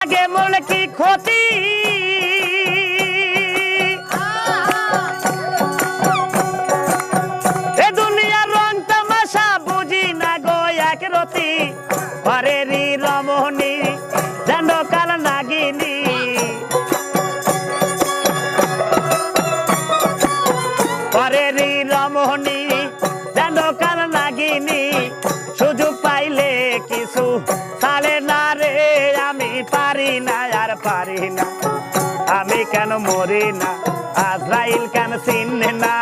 আগে মরলে কি ক্ষতি এ দুনিয়ার রং তামাশা বুঝি না গো এক রতি পরেরই রমণী যেন কাল নাগিনী পরেরই রমণী যেন কাল নাগিনী সুযোগ পাইলে কিছু তালে না রে আমি পারি না আর পারি না আমি কেন মরি না আজরাইল কেন চিনে না